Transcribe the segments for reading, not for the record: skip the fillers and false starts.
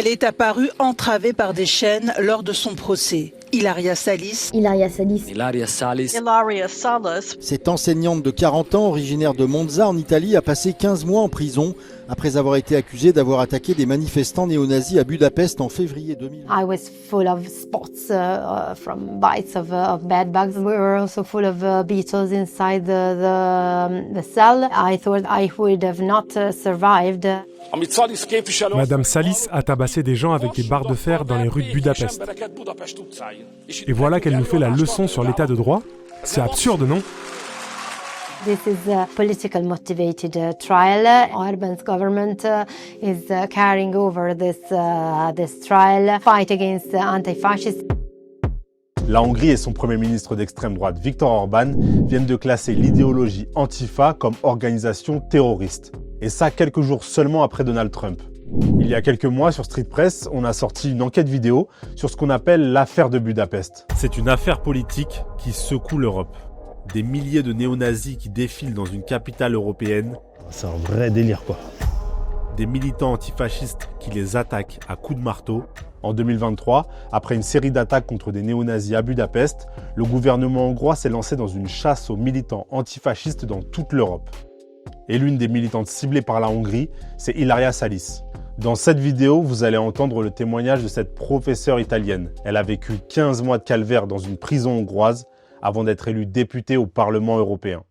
Elle est apparue entravée par des chaînes lors de son procès. Ilaria Salis. Ilaria Salis. Ilaria Salis. Ilaria Salis. Cette enseignante de 40 ans, originaire de Monza en Italie, a passé 15 mois en prison après avoir été accusée d'avoir attaqué des manifestants néonazis à Budapest en février 2000. I was full of spots from bites of bed bugs. We were also full of beetles inside the cell. I thought I would have not survived. Madame Salis a tabassé des gens avec des barres de fer dans les rues de Budapest. Et voilà qu'elle nous fait la leçon sur l'état de droit. C'est absurde, non ? This is a political motivated trial. Orban's government is carrying over this trial, fight against antifascists. La Hongrie et son Premier ministre d'extrême droite, Viktor Orban, viennent de classer l'idéologie Antifa comme organisation terroriste. Et ça, quelques jours seulement après Donald Trump. Il y a quelques mois, sur StreetPress, on a sorti une enquête vidéo sur ce qu'on appelle l'affaire de Budapest. C'est une affaire politique qui secoue l'Europe. Des milliers de néonazis qui défilent dans une capitale européenne. C'est un vrai délire, quoi. Des militants antifascistes qui les attaquent à coups de marteau. En 2023, après une série d'attaques contre des néonazis à Budapest, le gouvernement hongrois s'est lancé dans une chasse aux militants antifascistes dans toute l'Europe. Et l'une des militantes ciblées par la Hongrie, c'est Ilaria Salis. Dans cette vidéo, vous allez entendre le témoignage de cette professeure italienne. Elle a vécu 15 mois de calvaire dans une prison hongroise avant d'être élue députée au Parlement Européen.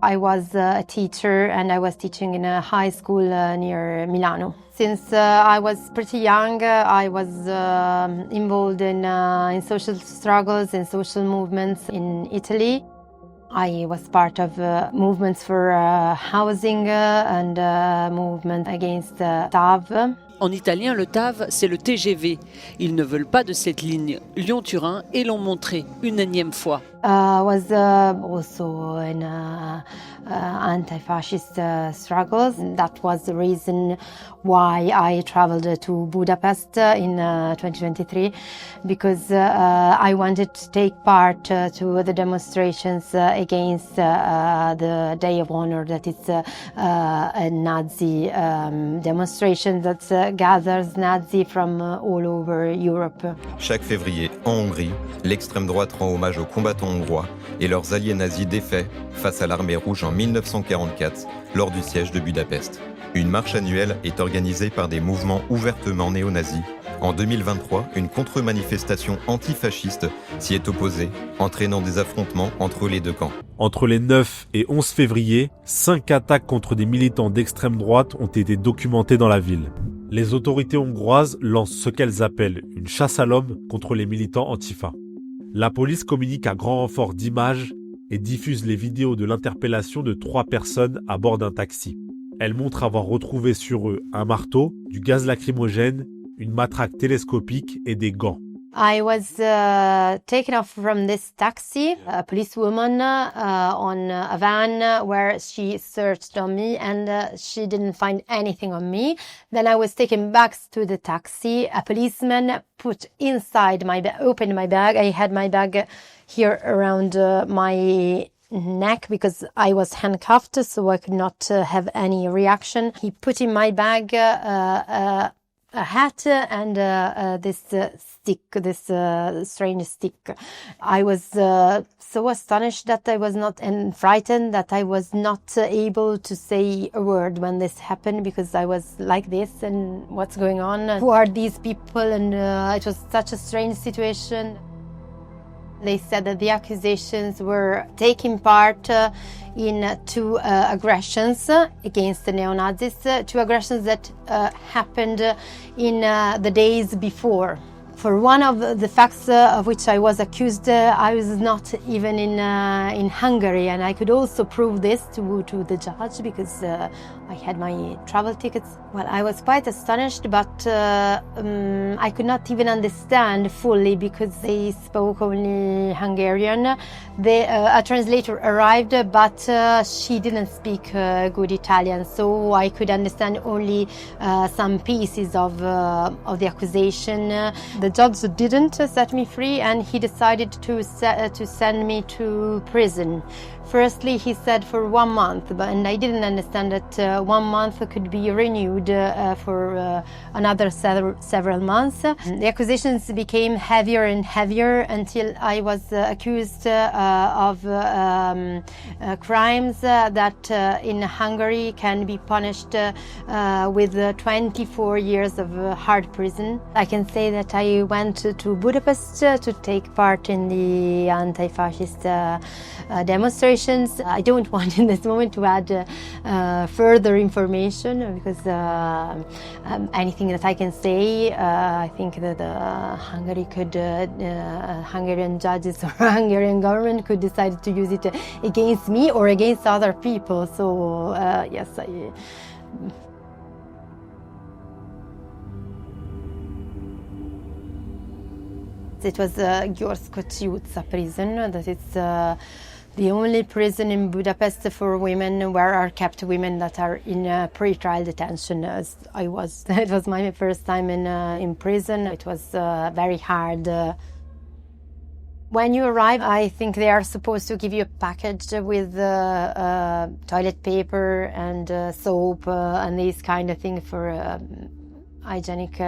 I was a teacher and I was teaching in a high school near Milano. Since I was pretty young, I was involved in social struggles and social movements in Italy. I was part of movements for housing and movement against TAV. En italien, le TAV, c'est le TGV. Ils ne veulent pas de cette ligne Lyon-Turin et l'ont montré une énième fois. Was also in anti-fascist struggles. That was the reason why I traveled to Budapest in 2023, because I wanted to take part to the demonstrations against the Day of Honor, that is a Nazi demonstration that gathers Nazis from all over Europe. Chaque février, en Hongrie, l'extrême droite rend hommage aux combattants hongrois et leurs alliés nazis défaits face à l'armée rouge en 1944 lors du siège de Budapest. Une marche annuelle est organisée par des mouvements ouvertement néo-nazis. En 2023, une contre-manifestation antifasciste s'y est opposée, entraînant des affrontements entre les deux camps. Entre les 9 et 11 février, 5 attaques contre des militants d'extrême droite ont été documentées dans la ville. Les autorités hongroises lancent ce qu'elles appellent une chasse à l'homme contre les militants Antifa. La police communique à grand renfort d'images et diffuse les vidéos de l'interpellation de 3 personnes à bord d'un taxi. Elle montre avoir retrouvé sur eux un marteau, du gaz lacrymogène, une matraque télescopique et des gants. I was taken off from this taxi, a policewoman on a van where she searched on me and she didn't find anything on me. Then I was taken back to the taxi. A policeman put inside opened my bag. I had my bag here around my neck because I was handcuffed, so I could not have any reaction. He put in my bag a hat and this stick, this strange stick. I was so astonished that I was not, and frightened that I was not able to say a word when this happened, because I was like this, and what's going on? Who are these people? And it was such a strange situation. They said that the accusations were taking part in 2 aggressions against the neo-Nazis, 2 aggressions that happened in the days before. For one of the facts of which I was accused, I was not even in Hungary, and I could also prove this to the judge because I had my travel tickets. Well, I was quite astonished, but I could not even understand fully because they spoke only Hungarian. A translator arrived, but she didn't speak good Italian, so I could understand only some pieces of the accusation. The judge didn't set me free, and he decided to send me to prison Firstly, he said for 1 month, and I didn't understand that 1 month could be renewed for another several months. The accusations became heavier and heavier until I was accused of crimes that in Hungary can be punished with 24 years of hard prison. I can say that I went to Budapest to take part in the anti-fascist demonstrations. I don't want in this moment to add further information because anything that I can say, I think that Hungarian judges or Hungarian government could decide to use it against me or against other people. So yes, It was Gyorskottyutca prison. That is the only prison in Budapest for women where are kept women that are in pre-trial detention. As I was, it was my first time in prison. It was very hard. When you arrive, I think they are supposed to give you a package with toilet paper and soap and these kind of things for hygienic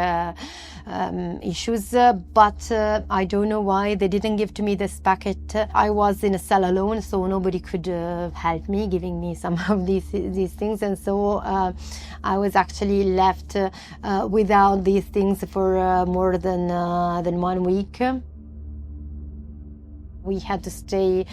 issues, but I don't know why they didn't give to me this packet. I was in a cell alone, so nobody could help me, giving me some of these things, and so I was actually left without these things for more than 1 week. We had to stay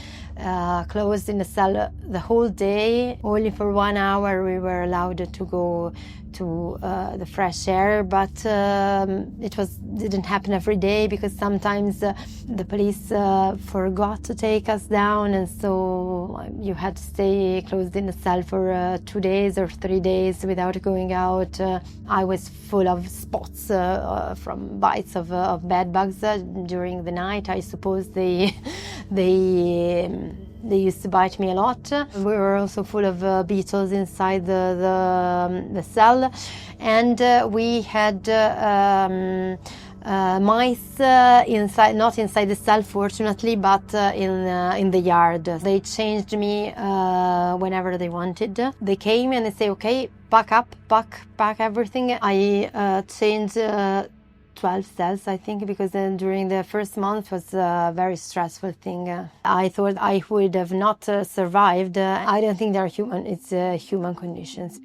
closed in the cell the whole day. Only for 1 hour we were allowed to go to the fresh air, but it didn't happen every day because sometimes the police forgot to take us down, and so you had to stay closed in the cell for 2 days or 3 days without going out. I was full of spots from bites of bed bugs during the night. I suppose they used to bite me a lot. We were also full of beetles inside the cell, and we had mice inside, not inside the cell, fortunately, but in the yard. They changed me whenever they wanted. They came and they say, "Okay, pack up, pack everything." I changed 12 cells, I think, because then during the first month was a very stressful thing. I thought I would have not survived. I don't think they're human. It's human conditions.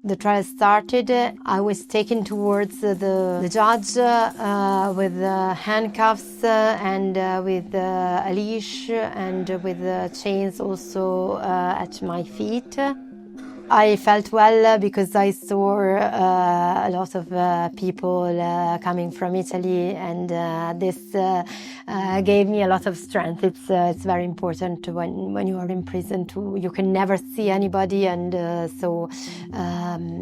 The trial started. I was taken towards the judge with handcuffs and with a leash and with chains also at my feet. I felt well because I saw a lot of people coming from Italy, and this gave me a lot of strength. It's very important when you are in prison you can never see anybody, and so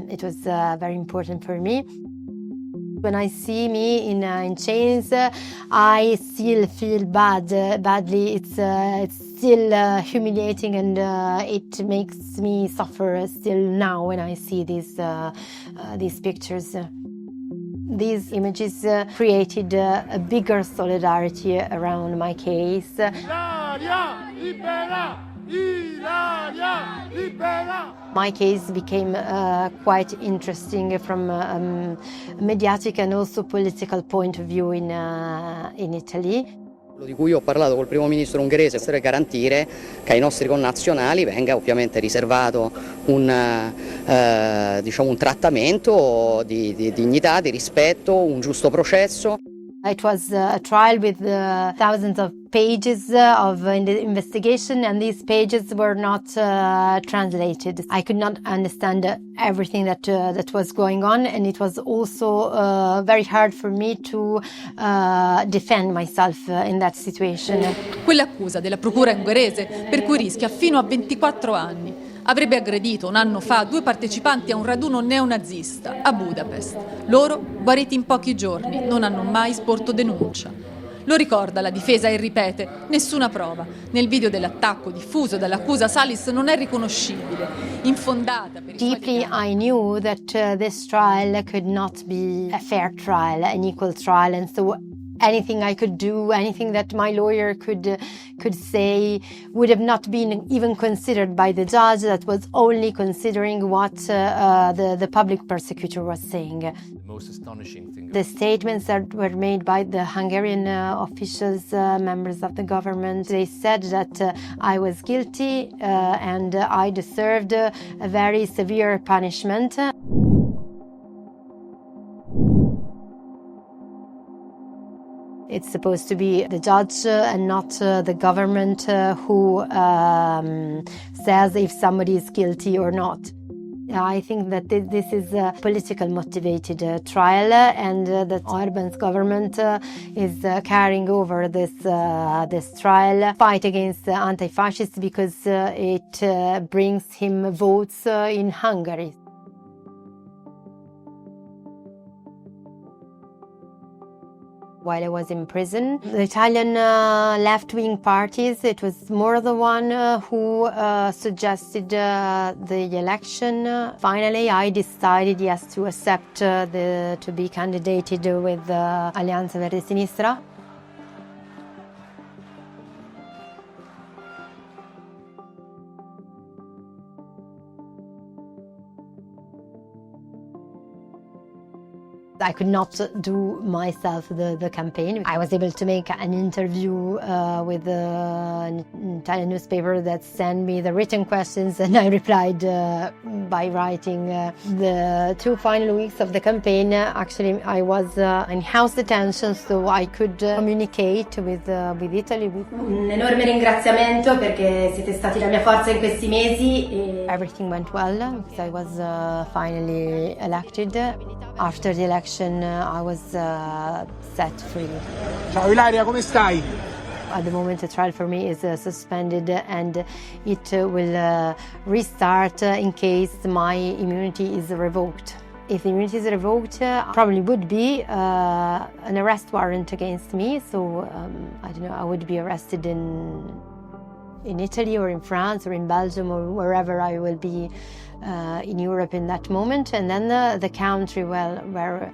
it was very important for me. When I see me in chains, I still feel badly. It's still humiliating, and it makes me suffer still now when I see these pictures. These images created a bigger solidarity around my case. My case became quite interesting from a mediatic and also political point of view in Italy. Quello di cui ho parlato col primo ministro ungherese è garantire che ai nostri connazionali venga ovviamente riservato un trattamento di dignità, di rispetto, un giusto processo. It was a trial with thousands of pages of investigation, and these pages were not translated. I could not understand everything that was going on, and it was also very hard for me to defend myself in that situation. Quell'accusa della procura ungherese, per cui rischia fino a 24 anni. Avrebbe aggredito 1 anno fa 2 partecipanti a un raduno neonazista a Budapest. Loro, guariti in pochi giorni, non hanno mai sporto denuncia. Lo ricorda la difesa e ripete: nessuna prova. Nel video dell'attacco diffuso dall'accusa Salis non è riconoscibile, infondata. Deeply I knew that this trial could not be a fair trial, an equal trial, and so anything I could do, anything that my lawyer could say would have not been even considered by the judge that was only considering what the public prosecutor was saying. The most astonishing thing. The statements that were made by the Hungarian officials, members of the government, they said that I was guilty and I deserved a very severe punishment. It's supposed to be the judge and not the government who says if somebody is guilty or not. I think that this is a political motivated trial and that Orban's government is carrying over this trial fight against anti-fascists because it brings him votes in Hungary. While I was in prison, the Italian left-wing parties, it was more the one who suggested the election. Finally, I decided, yes, to accept to be candidated with Alleanza Verdi Sinistra. I could not do myself the campaign. I was able to make an interview with an Italian newspaper that sent me the written questions, and I replied by writing. The 2 final weeks of the campaign, actually, I was in house detention, so I could communicate with Italy. Un enorme ringraziamento perché siete stati la mia forza in questi mesi. Everything went well because I was finally elected. After the election, I was set free. Ciao Ilaria, come stai? At the moment, the trial for me is suspended, and it will restart in case my immunity is revoked. If the immunity is revoked, probably would be an arrest warrant against me. So I don't know. I would be arrested in Italy or in France or in Belgium or wherever I will be in Europe in that moment, and then the country where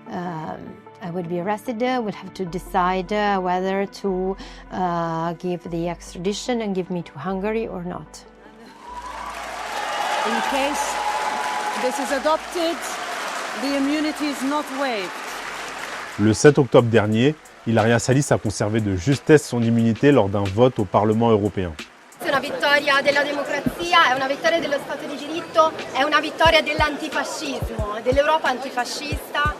I would be arrested would have to decide whether to give the extradition and give me to Hungary or not. In case this is adopted, the immunity is not waived. Le 7 octobre dernier, Ilaria Salis a conservé de justesse son immunité lors d'un vote au Parlement Européen. È una vittoria della democrazia, è una vittoria dello Stato di diritto, è una vittoria dell'antifascismo, dell'Europa antifascista.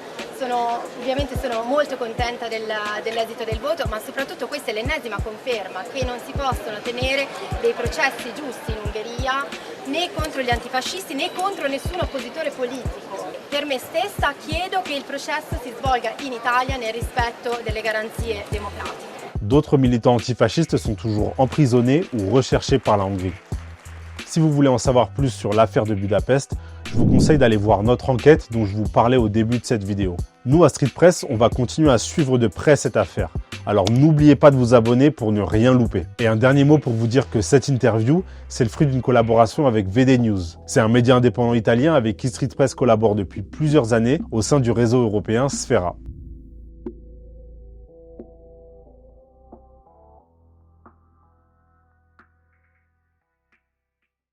Ovviamente sono molto contenta dell'esito del voto, ma soprattutto questa è l'ennesima conferma che non si possono tenere dei processi giusti in Ungheria né contro gli antifascisti né contro nessun oppositore politico. Per me stessa chiedo che il processo si svolga in Italia nel rispetto delle garanzie democratiche. D'autres militants antifascistes sont toujours emprisonnés ou recherchés par la Hongrie. Si vous voulez en savoir plus sur l'affaire de Budapest, je vous conseille d'aller voir notre enquête dont je vous parlais au début de cette vidéo. Nous, à StreetPress, on va continuer à suivre de près cette affaire. Alors n'oubliez pas de vous abonner pour ne rien louper. Et un dernier mot pour vous dire que cette interview, c'est le fruit d'une collaboration avec VD News. C'est un média indépendant italien avec qui StreetPress collabore depuis plusieurs années au sein du réseau européen Sfera.